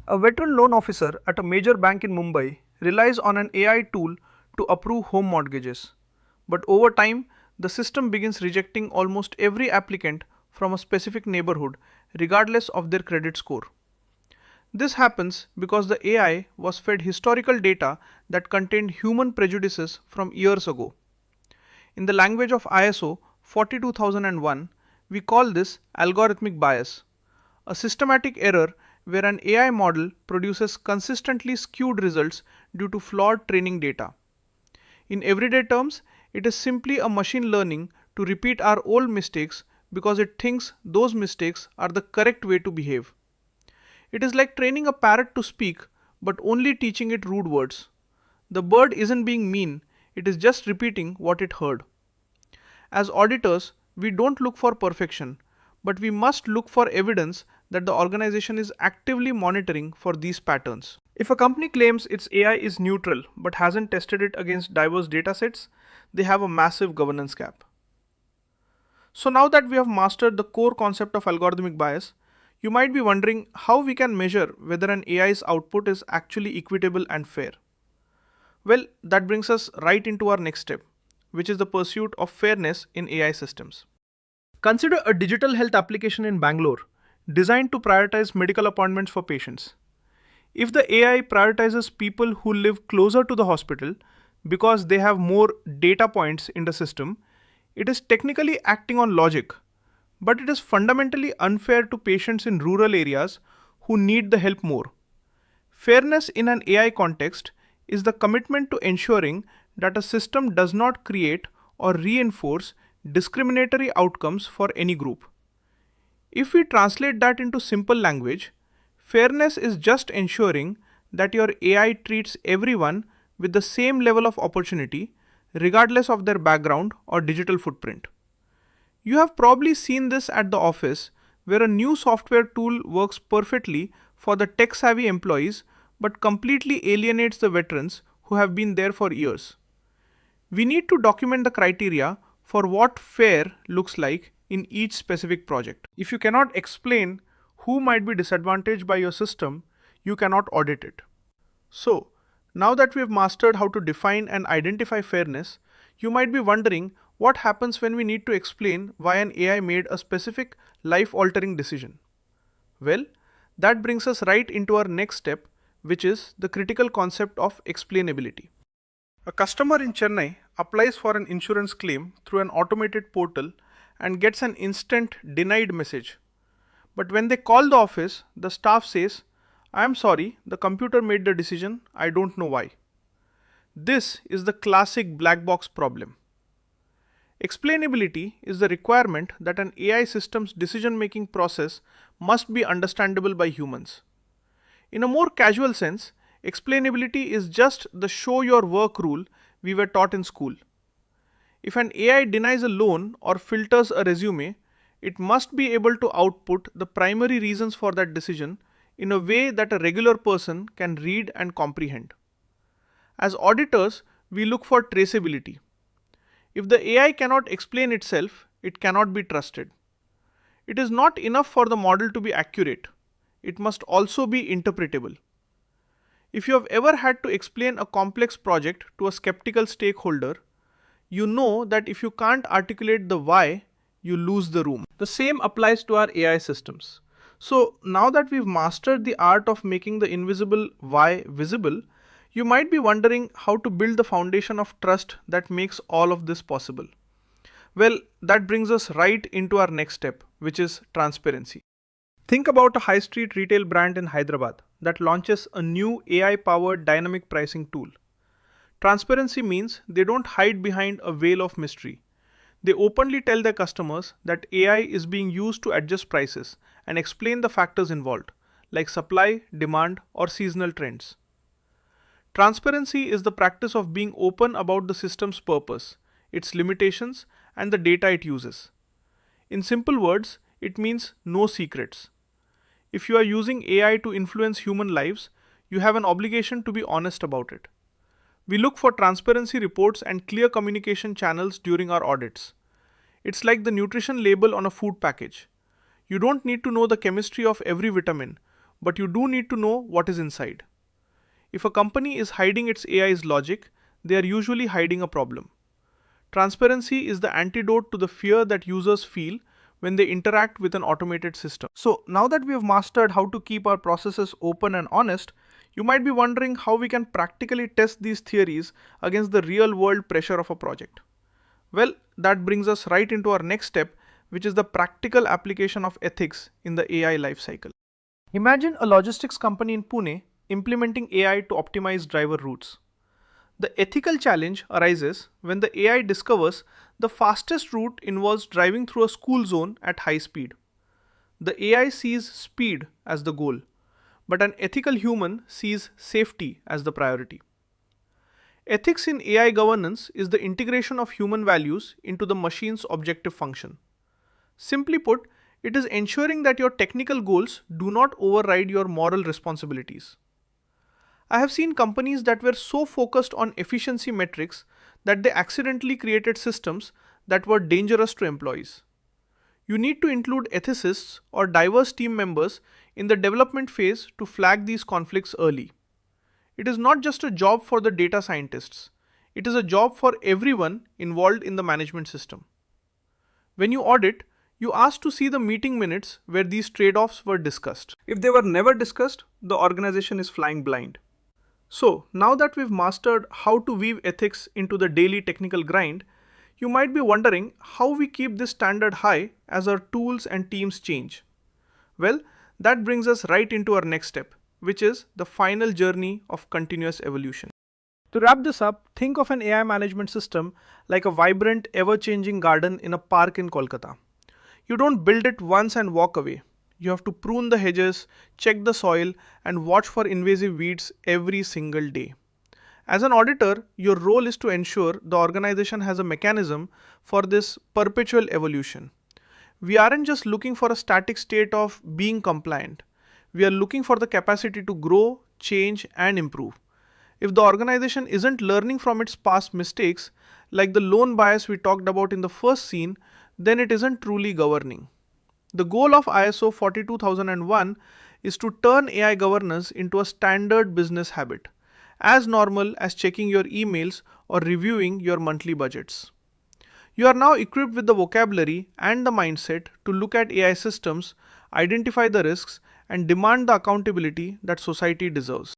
A veteran loan officer at a major bank in Mumbai relies on an AI tool to approve home mortgages. But over time, the system begins rejecting almost every applicant from a specific neighborhood, regardless of their credit score. This happens because the AI was fed historical data that contained human prejudices from years ago. In the language of ISO 42001, we call this algorithmic bias, a systematic error where an AI model produces consistently skewed results due to flawed training data. In everyday terms, it is simply a machine learning to repeat our old mistakes because it thinks those mistakes are the correct way to behave. It is like training a parrot to speak but only teaching it rude words. The bird isn't being mean, it is just repeating what it heard. As auditors, we don't look for perfection, but we must look for evidence that the organization is actively monitoring for these patterns. If a company claims its AI is neutral but hasn't tested it against diverse datasets, they have a massive governance gap. So now that we have mastered the core concept of algorithmic bias, you might be wondering how we can measure whether an AI's output is actually equitable and fair. Well, that brings us right into our next step, which is the pursuit of fairness in AI systems. Consider a digital health application in Bangalore designed to prioritize medical appointments for patients. If the AI prioritizes people who live closer to the hospital because they have more data points in the system, it is technically acting on logic, but it is fundamentally unfair to patients in rural areas who need the help more. Fairness in an AI context is the commitment to ensuring that a system does not create or reinforce discriminatory outcomes for any group. If we translate that into simple language, fairness is just ensuring that your AI treats everyone with the same level of opportunity, regardless of their background or digital footprint. You have probably seen this at the office, where a new software tool works perfectly for the tech-savvy employees but completely alienates the veterans who have been there for years. We need to document the criteria for what fair looks like in each specific project. If you cannot explain who might be disadvantaged by your system, you cannot audit it. So, now that we have mastered how to define and identify fairness, you might be wondering what happens when we need to explain why an AI made a specific life-altering decision. Well, that brings us right into our next step, which is the critical concept of explainability. A customer in Chennai applies for an insurance claim through an automated portal and gets an instant denied message. But when they call the office, the staff says, "I am sorry, the computer made the decision, I don't know why." This is the classic black box problem. Explainability is the requirement that an AI system's decision-making process must be understandable by humans. In a more casual sense, explainability is just the show your work rule we were taught in school. If an AI denies a loan or filters a resume, it must be able to output the primary reasons for that decision in a way that a regular person can read and comprehend. As auditors, we look for traceability. If the AI cannot explain itself, it cannot be trusted. It is not enough for the model to be accurate. It must also be interpretable. If you have ever had to explain a complex project to a skeptical stakeholder, you know that if you can't articulate the why, you lose the room. The same applies to our AI systems. So now that we've mastered the art of making the invisible why visible, you might be wondering how to build the foundation of trust that makes all of this possible. Well, that brings us right into our next step, which is transparency. Think about a high street retail brand in Hyderabad that launches a new AI-powered dynamic pricing tool. Transparency means they don't hide behind a veil of mystery. They openly tell their customers that AI is being used to adjust prices and explain the factors involved, like supply, demand, or seasonal trends. Transparency is the practice of being open about the system's purpose, its limitations, and the data it uses. In simple words, it means no secrets. If you are using AI to influence human lives, you have an obligation to be honest about it. We look for transparency reports and clear communication channels during our audits. It's like the nutrition label on a food package. You don't need to know the chemistry of every vitamin, but you do need to know what is inside. If a company is hiding its AI's logic, they are usually hiding a problem. Transparency is the antidote to the fear that users feel when they interact with an automated system. So now that we have mastered how to keep our processes open and honest, you might be wondering how we can practically test these theories against the real world pressure of a project. Well, that brings us right into our next step, which is the practical application of ethics in the AI lifecycle. Imagine a logistics company in Pune implementing AI to optimize driver routes. The ethical challenge arises when the AI discovers the fastest route involves driving through a school zone at high speed. The AI sees speed as the goal, but an ethical human sees safety as the priority. Ethics in AI governance is the integration of human values into the machine's objective function. Simply put, it is ensuring that your technical goals do not override your moral responsibilities. I have seen companies that were so focused on efficiency metrics that they accidentally created systems that were dangerous to employees. You need to include ethicists or diverse team members in the development phase to flag these conflicts early. It is not just a job for the data scientists, it is a job for everyone involved in the management system. When you audit, you ask to see the meeting minutes where these trade-offs were discussed. If they were never discussed, the organization is flying blind. So, now that we've mastered how to weave ethics into the daily technical grind, you might be wondering how we keep this standard high as our tools and teams change. Well, that brings us right into our next step, which is the final journey of continuous evolution. To wrap this up, think of an AI management system like a vibrant, ever-changing garden in a park in Kolkata. You don't build it once and walk away. You have to prune the hedges, check the soil, and watch for invasive weeds every single day. As an auditor, your role is to ensure the organization has a mechanism for this perpetual evolution. We aren't just looking for a static state of being compliant. We are looking for the capacity to grow, change, and improve. If the organization isn't learning from its past mistakes, like the lone bias we talked about in the first scene, then it isn't truly governing. The goal of ISO 42001 is to turn AI governance into a standard business habit, as normal as checking your emails or reviewing your monthly budgets. You are now equipped with the vocabulary and the mindset to look at AI systems, identify the risks, and demand the accountability that society deserves.